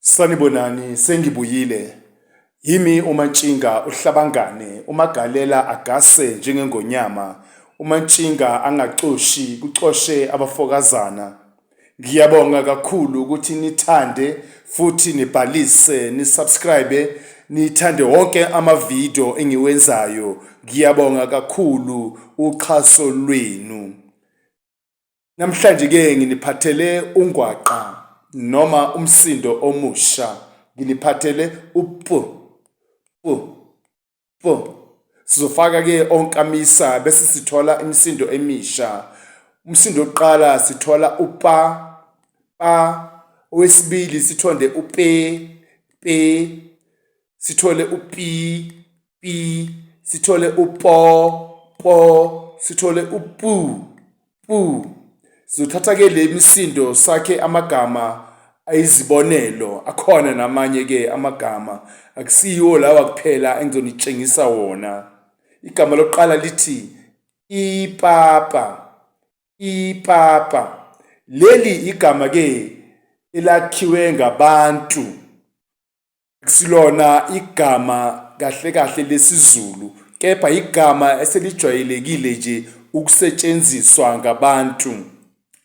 Sanibonani, sengibuyile. Yimi uMantshinga uhlabangane, uMagalela agase njengengonyama. uMantshinga angacoshi kucoshe abafokazana. Ngiyabonga kakhulu ukuthi nithande futhi nibhalise, nisubscribe, nithande wonke amavidiyo engiwenzayo. Ngiyabonga kakhulu uxhaso lwenu. Namhlanje ke nginiphathele ungwaqa noma umsindo omusha. Nginiphathele p. Sizofaka ke onkamisa bese sithola imisindo emisha. Umsindo oqala sithola upa, pa. Owesibili sithonde upe, pe. Sithole upi, pi. Sithole upo, po. Sithole upu, pu. Sizothatha ke le misindo sakhe amagama ayizibonelo. Akhona namanye ke amagama akusiyo lawa kuphela engizonitshengisa wona. Igama lokuqala lithi ipapa, ipapa. Leli igama ke elakhiwe ngabantu, akusilona igama kahle kahle lesiZulu, kepha igama eselijwayelekile nje ukusetshenziswa ngabantu.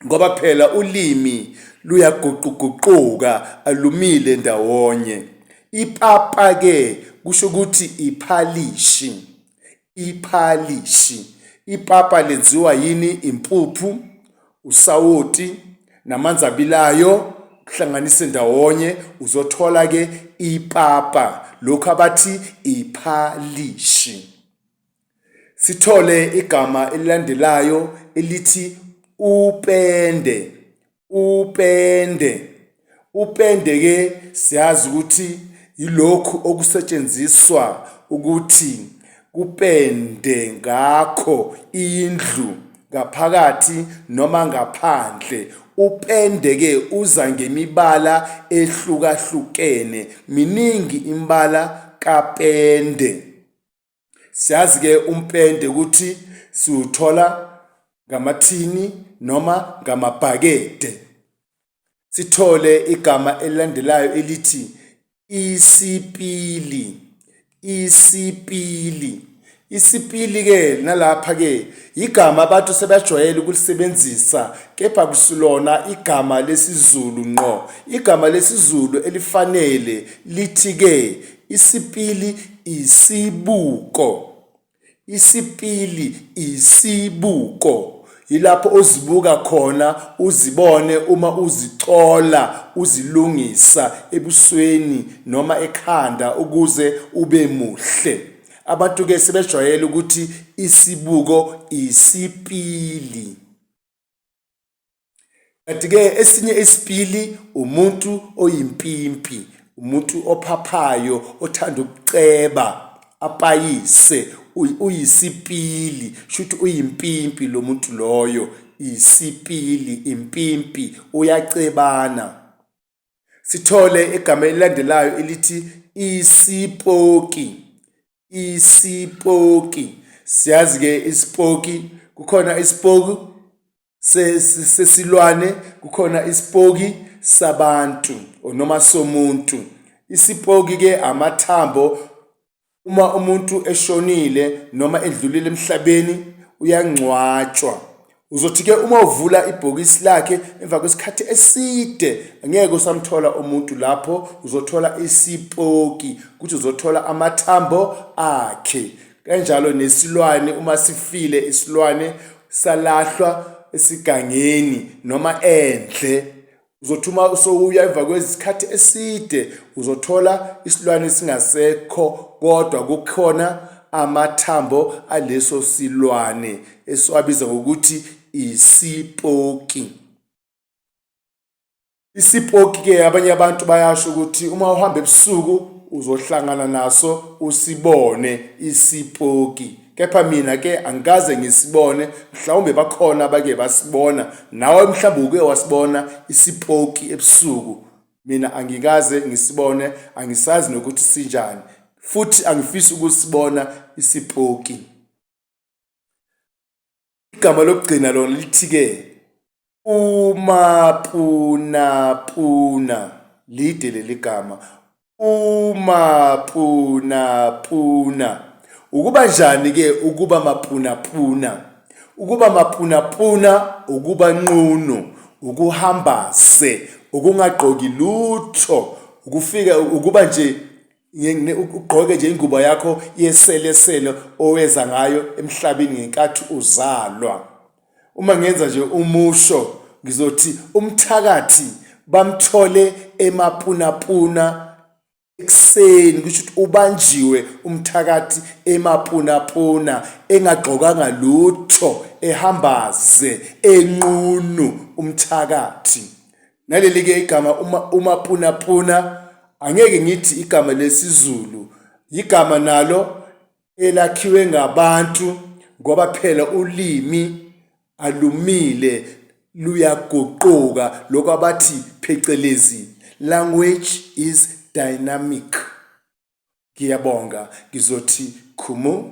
Ngoba phela ulimi luyaguquguquka, alumile ndawonye. Ipapa ke kusho ukuthi iphalishi, iphalishi. Ipapa lenziwa yini? Impuphu, usawoti namanzi abilayo, kuhlanganise ndawonye uzothola ke ipapa, lokho abathi iphalishi. Sithole igama elilandelayo elithi upende, upende. Upende ke siyazi ukuthi yilokhu okusetshenziswa ukuthi kupende ngakho indlu ngaphakathi noma ngaphandle. Upende ke uza ngemibala ehlukahlukene, miningi imbala kapende. Siyazi ke umpende ukuthi siwuthola ngamathini noma ngamabhakede. Sithole igama elilandelayo elithi isipili, isipili. Isipili ke nalapha ke igama abantu sebajwayele ukulisebenzisa, kepha kusilona igama lesiZulu ngqo. Igama lesiZulu elifanele lithi ke isipili isibuko, isipili isibuko. Yilapho ozibuka khona uzibone uma uzicola, uzilungisa ebusweni noma ekhanda ukuze ube muhle. Abantu ke sebejwayele ukuthi isibuko isipili. Kanti ke esinye isipili umuntu oyimpimpi, umuntu ophaphayo, othanda ukuceba, apayise, uyisipili. Shuthi uyimpimpi lo muntu loyo, isipili, impimpi, uyacebana. Sithole igama elilandelayo elithi isipoki, isipoki. Siyazi ke isipoki, kukhona isipoki sesilwane, kukhona isipoki sabantu noma somuntu. Isipoki ke amathambo uma umuntu eshonile noma edlulile emhlabeni uyangcwatshwa. Uzothi ke uma uvula ibhokisi lakhe emva kwesikhathi eside angeke usamthola umuntu lapho, uzothola isipoki, ukuthi uzothola amathambo akhe. Kanjalo nesilwane uma sifile, isilwane salahlwa esigangeni noma endle, uzothi uma usowuya emva kwesikhathi eside uzothola isilwane singasekho, kodwa kukhona amathambo aleso silwane esiwabiza ngokuthi isipoki. Isipoki ke abanye abantu bayasho ukuthi uma uhamba ebusuku uzohlangana naso usibone isipoki. Kepha mina ke angikaze ngisibone, mhlawumbe bakhona abake basibona. Nawe mhlawumbe uke wasibona isipoki ebusuku. Mina angikaze ngisibone, angisazi nokuthi sinjani, futhi angifisi ukusibona isipoki. Igama lokugcina lona lithi ke umapunapuna, lide leli gama umapunapuna. Ukuba njani ke ukuba mapunapuna? Ukuba mapunapuna ukuba nqunu, ukuhambase, ukungagqoki lutho, ukufika ukuba nje ugqoke nje ingubo yakho yeselesele oweza ngayo emhlabeni ngenkathi uzalwa. Uma ngenza nje umusho ngizothi umthakathi bamthole emapunapuna ekuseni, kusho ukuthi ubanjiwe umthakathi emapunapuna engagqokanga lutho, ehambaze, enqunu umthakathi. Naleli ke igama umapunapuna angeke ngithi igama lesizulu, igama nalo elakhiwe ngabantu ngoba phela ulimi alumile, luyaguquka, lokho abathi phecelezi language is dynamic. Ngiyabonga, ngizothi khumu.